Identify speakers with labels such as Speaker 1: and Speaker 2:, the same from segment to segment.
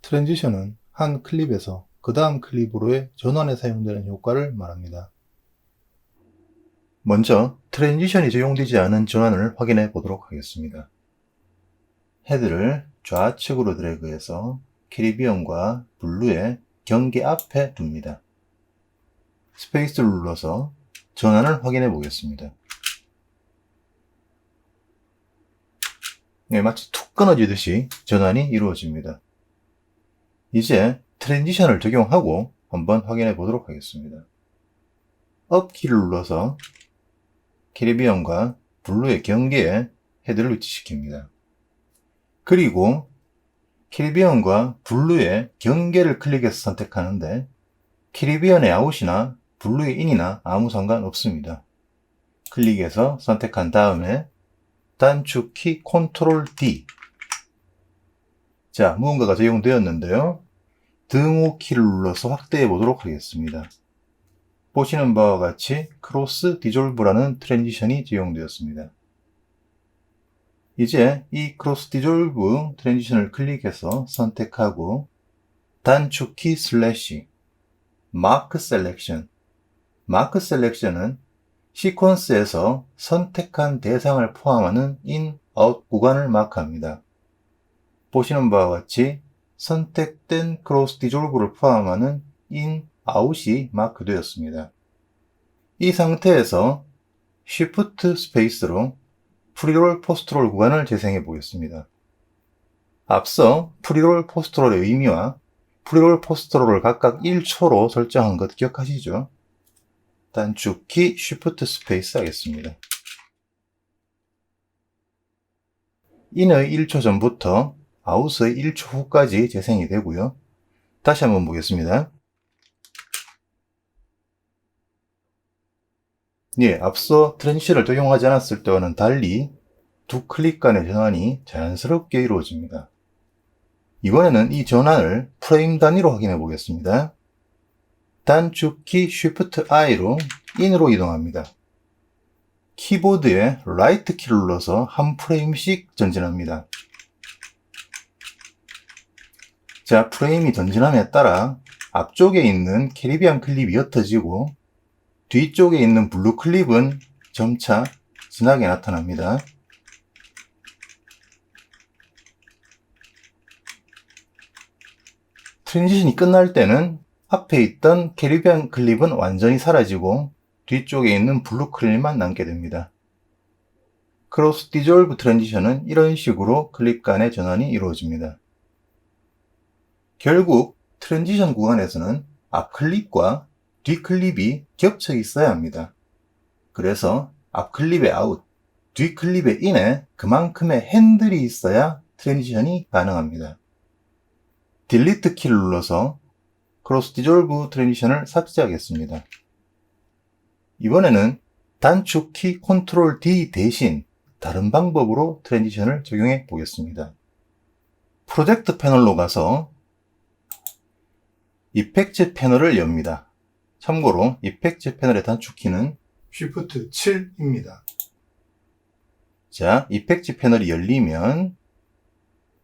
Speaker 1: 트랜지션은 한 클립에서 그 다음 클립으로의 전환에 사용되는 효과를 말합니다. 먼저 트랜지션이 적용되지 않은 전환을 확인해 보도록 하겠습니다. 헤드를 좌측으로 드래그해서 캐리비언과 블루의 경계 앞에 둡니다. 스페이스를 눌러서 전환을 확인해 보겠습니다. 네, 마치 툭 끊어지듯이 전환이 이루어집니다. 이제 트랜지션을 적용하고 한번 확인해 보도록 하겠습니다. 업 키를 눌러서 캐리비언과 블루의 경계에 헤드를 위치시킵니다. 그리고 캐리비언과 블루의 경계를 클릭해서 선택하는데 캐리비언의 아웃이나 블루의 인이나 아무 상관없습니다. 클릭해서 선택한 다음에 단축키 컨트롤 D. 자, 무언가가 적용되었는데요. 등호 키를 눌러서 확대해 보도록 하겠습니다. 보시는 바와 같이 크로스 디졸브라는 트랜지션이 적용되었습니다. 이제 이 크로스 디졸브 트랜지션을 클릭해서 선택하고 단축키 슬래시 마크 셀렉션. 마크 셀렉션은 시퀀스에서 선택한 대상을 포함하는 인, 아웃 구간을 마크합니다. 보시는 바와 같이 선택된 크로스 디졸브를 포함하는 인, 아웃이 마크되었습니다. 이 상태에서 Shift 스페이스로 프리롤 포스트롤 구간을 재생해 보겠습니다. 앞서 프리롤 포스트롤의 의미와 프리롤 포스트롤을 각각 1초로 설정한 것 기억하시죠? 단축키 Shift 스페이스 하겠습니다. 인의 1초 전부터 아웃의 1초 후까지 재생이 되고요. 다시 한번 보겠습니다. 예, 앞서 트랜지션을 적용하지 않았을 때와는 달리 두 클릭 간의 전환이 자연스럽게 이루어집니다. 이번에는 이 전환을 프레임 단위로 확인해 보겠습니다. 단축키 Shift I로 인으로 이동합니다. 키보드에 라이트 키를 눌러서 한 프레임씩 전진합니다. 자, 프레임이 전진함에 따라 앞쪽에 있는 캐리비안 클립이 옅어지고 뒤쪽에 있는 블루 클립은 점차 진하게 나타납니다. 트랜지션이 끝날 때는 앞에 있던 캐리비안 클립은 완전히 사라지고 뒤쪽에 있는 블루 클립만 남게 됩니다. 크로스 디졸브 트랜지션은 이런 식으로 클립 간의 전환이 이루어집니다. 결국 트랜지션 구간에서는 앞 클립과 뒤 클립이 겹쳐 있어야 합니다. 그래서 앞 클립의 아웃, 뒤 클립의 인에 그만큼의 핸들이 있어야 트랜지션이 가능합니다. 딜리트 키를 눌러서 크로스 디졸브 트랜지션을 삭제하겠습니다. 이번에는 단축키 컨트롤 D 대신 다른 방법으로 트랜지션을 적용해 보겠습니다. 프로젝트 패널로 가서 이펙트 패널을 엽니다. 참고로 이펙트 패널의 단축키는 Shift 7입니다. 자, 이펙트 패널이 열리면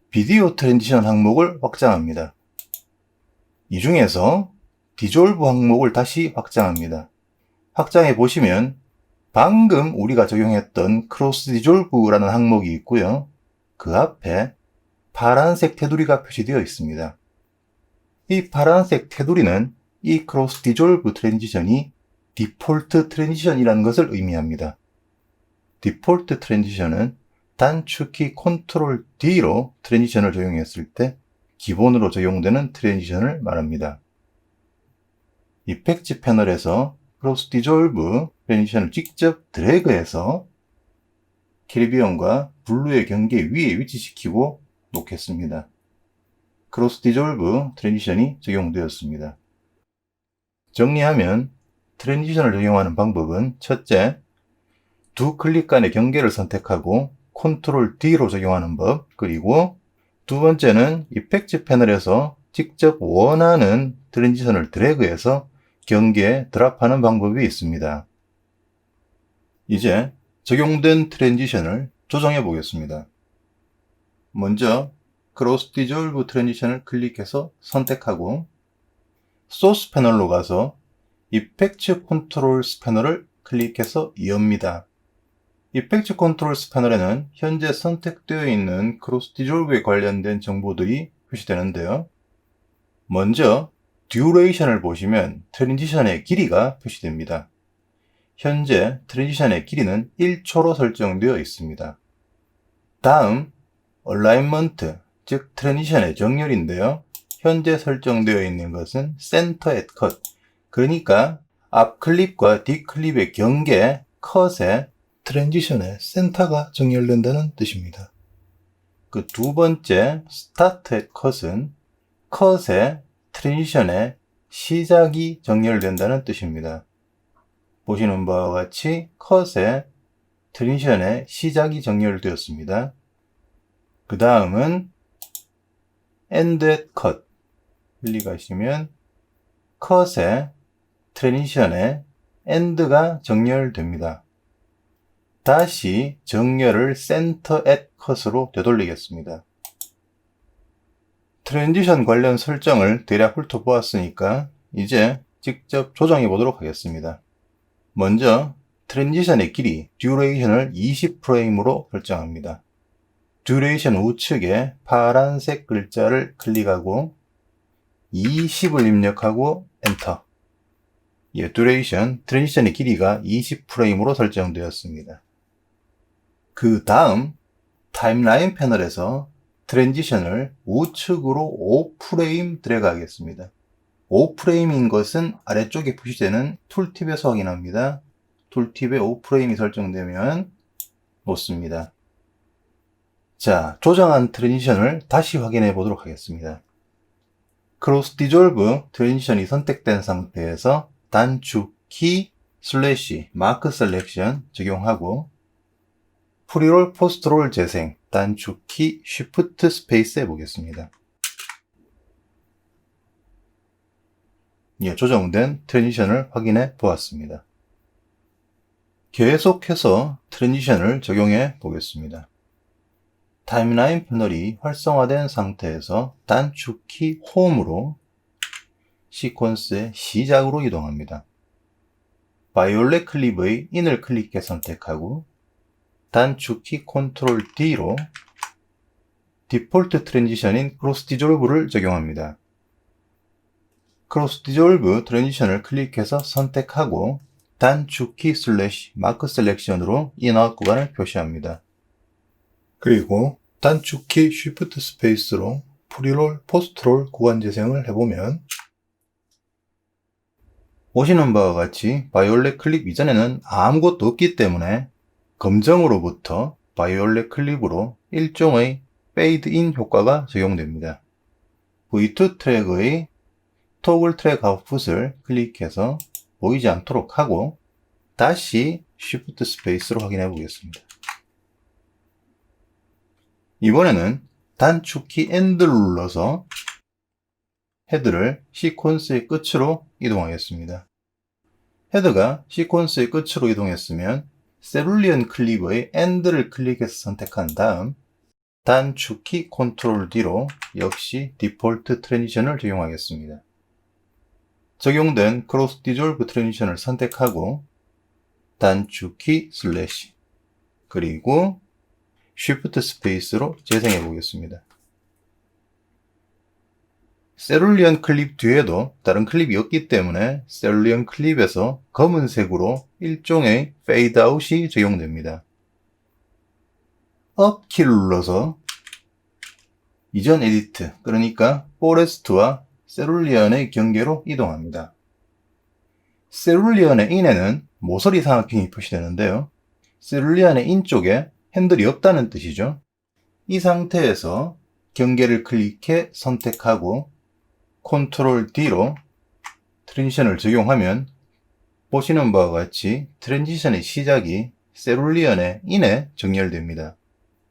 Speaker 1: 비디오 트랜지션 항목을 확장합니다. 이 중에서 디졸브 항목을 다시 확장합니다. 확장해 보시면 방금 우리가 적용했던 크로스 디졸브라는 항목이 있고요. 그 앞에 파란색 테두리가 표시되어 있습니다. 이 파란색 테두리는 이 크로스 디졸브 트랜지션이 디폴트 트랜지션이라는 것을 의미합니다. 디폴트 트랜지션은 단축키 컨트롤 D로 트랜지션을 적용했을 때 기본으로 적용되는 트랜지션을 말합니다. 이펙트 패널에서 크로스 디졸브 트랜지션을 직접 드래그해서 캐리비언과 블루의 경계 위에 위치시키고 놓겠습니다. 크로스 디졸브 트랜지션이 적용되었습니다. 정리하면 트랜지션을 적용하는 방법은 첫째, 두 클릭 간의 경계를 선택하고 컨트롤 D로 적용하는 법, 그리고 두 번째는 이펙트 패널에서 직접 원하는 트랜지션을 드래그해서 경계에 드랍하는 방법이 있습니다. 이제 적용된 트랜지션을 조정해 보겠습니다. 먼저 크로스 디졸브 트랜지션을 클릭해서 선택하고 소스 패널로 가서 이펙트 컨트롤스 패널을 클릭해서 엽니다. 이펙트 컨트롤스 패널에는 현재 선택되어 있는 크로스 디졸브에 관련된 정보들이 표시되는데요. 먼저 듀레이션을 보시면 트랜지션의 길이가 표시됩니다. 현재 트랜지션의 길이는 1초로 설정되어 있습니다. 다음 얼라인먼트, 즉 트랜지션의 정렬인데요. 현재 설정되어 있는 것은 센터 앳 컷, 그러니까 앞 클립과 뒷 클립의 경계 컷에 트랜지션의 센터가 정렬된다는 뜻입니다. 그 두 번째 스타트 앳 컷은 컷에 트랜지션의 시작이 정렬된다는 뜻입니다. 보시는 바와 같이 컷에 트랜지션의 시작이 정렬되었습니다. 그 다음은 end at cut 클릭하시면 컷에 트랜지션의 end가 정렬됩니다. 다시 정렬을 center at cut으로 되돌리겠습니다. 트랜지션 관련 설정을 대략 훑어보았으니까 이제 직접 조정해 보도록 하겠습니다. 먼저 트랜지션의 길이, 듀레이션을 20프레임으로 설정합니다. 듀레이션 우측에 파란색 글자를 클릭하고 20을 입력하고 엔터. 듀레이션, 트랜지션의 길이가 20프레임으로 설정되었습니다. 그 다음 타임라인 패널에서 트랜지션을 우측으로 5프레임 드래그 하겠습니다. 5프레임인 것은 아래쪽에 표시되는 툴팁에서 확인합니다. 툴팁에 5프레임이 설정되면 놓습니다. 자, 조정한 트랜지션을 다시 확인해 보도록 하겠습니다. 크로스 디졸브 트랜지션이 선택된 상태에서 단축키 슬래시 마크 셀렉션 적용하고 프리롤 포스트롤 재생 단축키 쉬프트 스페이스 해보겠습니다. 조정된 트랜지션을 확인해 보았습니다. 계속해서 트랜지션을 적용해 보겠습니다. 타임라인 패널이 활성화된 상태에서 단축키 홈으로 시퀀스의 시작으로 이동합니다. 바이올렛 클립의 인을 클릭해 선택하고 단축키 컨트롤 D로 디폴트 트랜지션인 크로스 디졸브를 적용합니다. 크로스 디졸브 트랜지션을 클릭해서 선택하고 단축키 슬래시 마크 셀렉션으로 인아웃 구간을 표시합니다. 그리고 단축키 쉬프트 스페이스로 프리롤 포스트롤 구간 재생을 해보면 보시는 바와 같이 바이올렛 클립 이전에는 아무것도 없기 때문에 검정으로부터 바이올렛 클립으로 일종의 페이드 인 효과가 적용됩니다. V2 트랙의 토글 트랙 아웃풋을 클릭해서 보이지 않도록 하고 다시 Shift 스페이스로 확인해 보겠습니다. 이번에는 단축키 End를 눌러서 헤드를 시퀀스의 끝으로 이동하겠습니다. 헤드가 시퀀스의 끝으로 이동했으면 세룰리언 클립의 End를 클릭해서 선택한 다음 단축키 컨트롤 D로 역시 디폴트 트랜지션을 적용하겠습니다. 적용된 크로스 디졸브 트랜지션을 선택하고 단축키 슬래시 그리고 쉬프트 스페이스로 재생해 보겠습니다. 세룰리언 클립 뒤에도 다른 클립이 없기 때문에 세룰리언 클립에서 검은색으로 일종의 페이드 아웃이 적용됩니다. 업 키를 눌러서 이전 에디트, 그러니까 포레스트와 세룰리언의 경계로 이동합니다. 세룰리언의 인에는 모서리 삼각형이 표시되는데요. 세룰리언의 인 쪽에 핸들이 없다는 뜻이죠. 이 상태에서 경계를 클릭해 선택하고 컨트롤 D로 트랜지션을 적용하면 보시는 바와 같이 트랜지션의 시작이 세룰리언의 인에 정렬됩니다.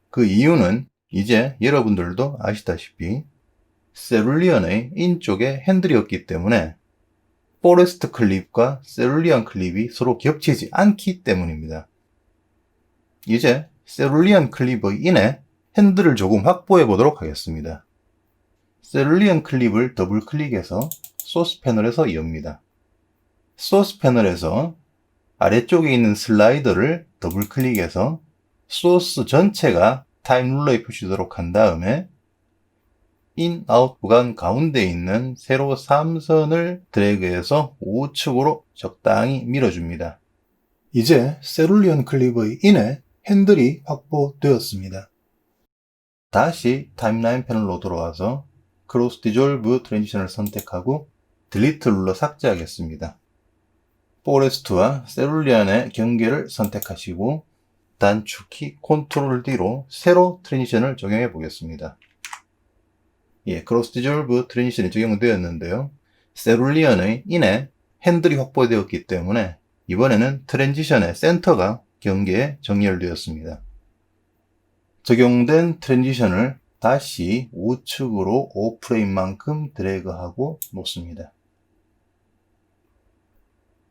Speaker 1: 그 이유는 이제 여러분들도 아시다시피 세룰리언의 인 쪽에 핸들이 없기 때문에 포레스트 클립과 세룰리언 클립이 서로 겹치지 않기 때문입니다. 이제 세룰리언 클립의 인에 핸들을 조금 확보해 보도록 하겠습니다. 세룰리언 클립을 더블 클릭해서 소스 패널에서 엽니다. 소스 패널에서 아래쪽에 있는 슬라이더를 더블 클릭해서 소스 전체가 타임 룰러에 표시되도록 한 다음에 인, 아웃 구간 가운데 있는 세로 3선을 드래그해서 우측으로 적당히 밀어줍니다. 이제 세룰리언 클립의 인에 핸들이 확보되었습니다. 다시 타임라인 패널로 돌아와서 크로스 디졸브 트랜지션을 선택하고 딜리트 눌러 삭제하겠습니다. 포레스트와 세룰리언의 경계를 선택하시고 단축키 컨트롤 D로 세로 트랜지션을 적용해 보겠습니다. 크로스 디졸브 트랜지션이 적용되었는데요. 세룰리언의 인에 핸들이 확보되었기 때문에 이번에는 트랜지션의 센터가 경계에 정렬되었습니다. 적용된 트랜지션을 다시 우측으로 5프레임만큼 드래그하고 놓습니다.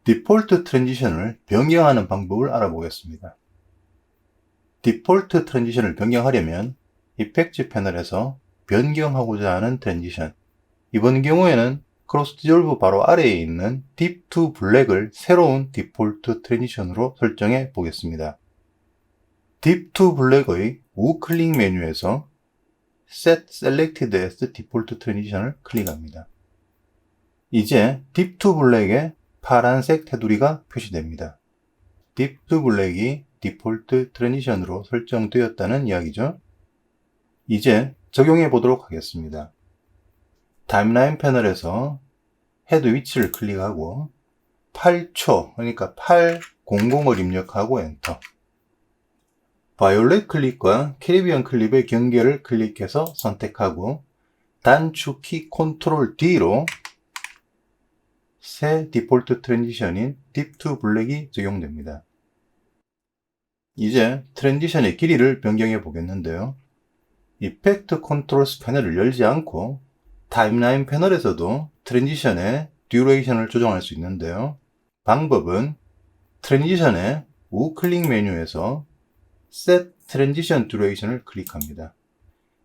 Speaker 1: 디폴트 트랜지션을 변경하는 방법을 알아보겠습니다. 디폴트 트랜지션을 변경하려면 이펙트 패널에서 변경하고자 하는 트랜지션, 이번 경우에는 크로스 디졸브 바로 아래에 있는 딥 투 블랙을 새로운 디폴트 트랜지션으로 설정해 보겠습니다. 딥 투 블랙의 우클릭 메뉴에서 Set Selected as Default Transition을 클릭합니다. 이제 딥 투 블랙에 파란색 테두리가 표시됩니다. 딥 투 블랙이 디폴트 트랜지션으로 설정되었다는 이야기죠. 이제 적용해 보도록 하겠습니다. 타임라인 패널에서 헤드 위치를 클릭하고 8초, 그러니까 800을 입력하고 엔터. 바이올렛 클립과 캐리비안 클립의 경계를 클릭해서 선택하고 단축키 컨트롤 D로 새 디폴트 트랜지션인 딥 투 블랙이 적용됩니다. 이제 트랜지션의 길이를 변경해 보겠는데요. 이펙트 컨트롤스 패널을 열지 않고 타임라인 패널에서도 트랜지션의 듀레이션을 조정할 수 있는데요. 방법은 트랜지션의 우클릭 메뉴에서 Set Transition Duration을 클릭합니다.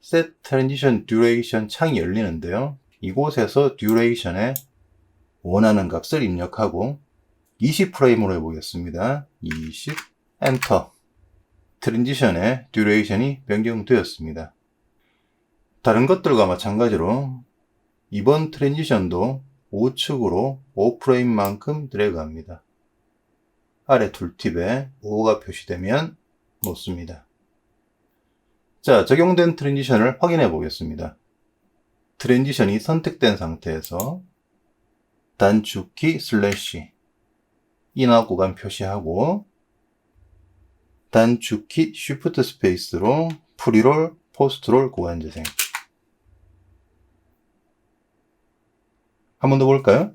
Speaker 1: Set Transition Duration 창이 열리는데요. 이곳에서 Duration에 원하는 값을 입력하고 20프레임으로 해보겠습니다. 20, 엔터. 트랜지션의 듀레이션이 변경되었습니다. 다른 것들과 마찬가지로 이번 트랜지션도 우측으로 5프레임만큼 드래그합니다. 아래 툴팁에 5가 표시되면 놓습니다. 자, 적용된 트랜지션을 확인해 보겠습니다. 트랜지션이 선택된 상태에서 단축키 슬래시 인아웃 구간 표시하고 단축키 쉬프트 스페이스로 프리롤, 포스트롤 구간 재생. 한 번 더 볼까요?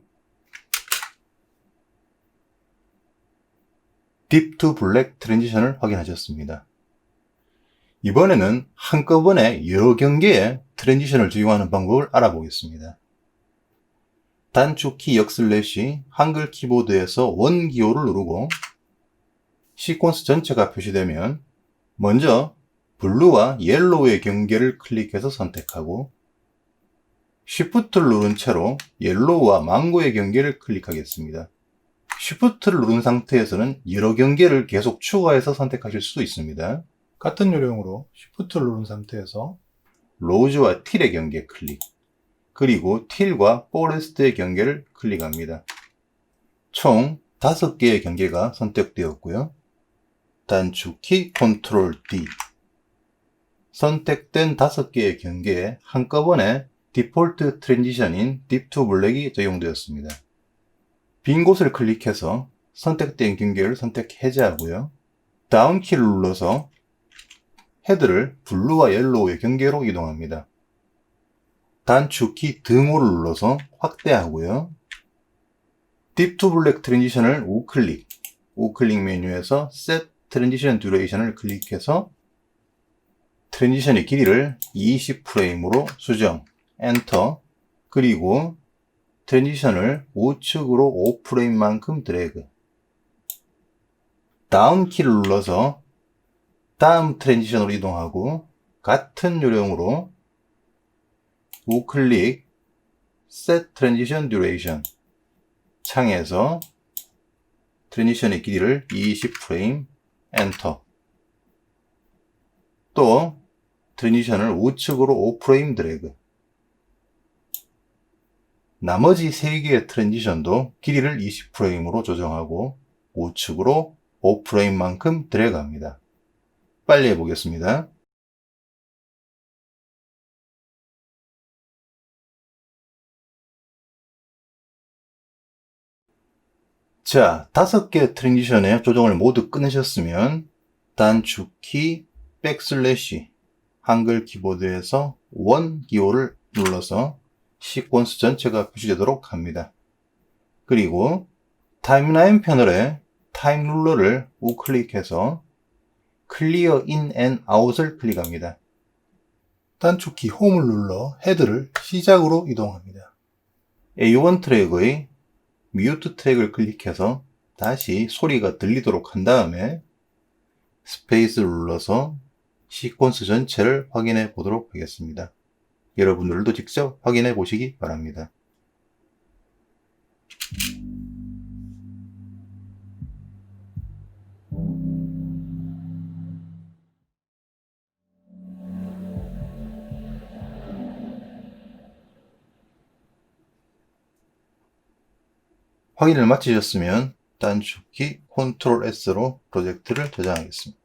Speaker 1: 딥 투 블랙 트랜지션을 확인하셨습니다. 이번에는 한꺼번에 여러 경계의 트랜지션을 적용하는 방법을 알아보겠습니다. 단축키 역슬래시 한글 키보드에서 원 기호를 누르고 시퀀스 전체가 표시되면 먼저 블루와 옐로우의 경계를 클릭해서 선택하고 Shift를 누른 채로 옐로우와 망고의 경계를 클릭하겠습니다. Shift를 누른 상태에서는 여러 경계를 계속 추가해서 선택하실 수도 있습니다. 같은 요령으로 Shift를 누른 상태에서 로즈와 틸의 경계 클릭, 그리고 틸과 포레스트의 경계를 클릭합니다. 총 5개의 경계가 선택되었고요. 단축키 컨트롤 D. 선택된 5개의 경계에 한꺼번에 디폴트 트랜지션인 딥 투 블랙이 적용되었습니다. 빈 곳을 클릭해서 선택된 경계를 해제하고요. 다운키를 눌러서 헤드를 블루와 옐로우의 경계로 이동합니다. 단축키 등호를 눌러서 확대하고요. 딥 투 블랙 트랜지션을 우클릭 메뉴에서 Set Transition Duration을 클릭해서 트랜지션의 길이를 20프레임으로 수정, 엔터, 그리고 트랜지션을 우측으로 5프레임만큼 드래그. 다운키를 눌러서 다음 트랜지션으로 이동하고 같은 요령으로 우클릭 Set Transition Duration 창에서 트랜지션의 길이를 20프레임 엔터. 또 트랜지션을 우측으로 5프레임 드래그. 나머지 3개의 트랜지션도 길이를 20프레임으로 조정하고 우측으로 5프레임만큼 드래그합니다. 빨리 해보겠습니다. 자, 5개의 트랜지션의 조정을 모두 끝내셨으면 단축키 백슬래시 한글 키보드에서 원 기호를 눌러서 시퀀스 전체가 표시되도록 합니다. 그리고 타임라인 패널에 타임 룰러를 우클릭해서 클리어 인 앤 아웃을 클릭합니다. 단축키 홈을 눌러 헤드를 시작으로 이동합니다. A1 트랙의 뮤트 트랙을 클릭해서 다시 소리가 들리도록 한 다음에 스페이스를 눌러서 시퀀스 전체를 확인해 보도록 하겠습니다. 여러분들도 직접 확인해 보시기 바랍니다. 확인을 마치셨으면 단축키 Ctrl S로 프로젝트를 저장하겠습니다.